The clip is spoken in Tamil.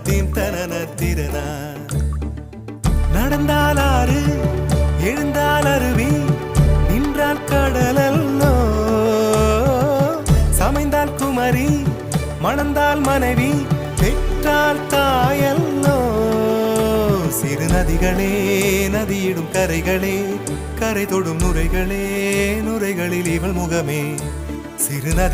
தீம் தனன திறனா. நடந்தால் ஆறு எழுந்தால் அருவி நின்றால் கடலல்லோ, சமைந்தால் குமரி மணந்தால் மனைவி பெற்றால் தாயல்லோ. சிறு நதிகளே நதியிடும் கரைகளே கரை தொடும் நுரைகளே நுரைகளில் இவள் முகமே. சிறு நதி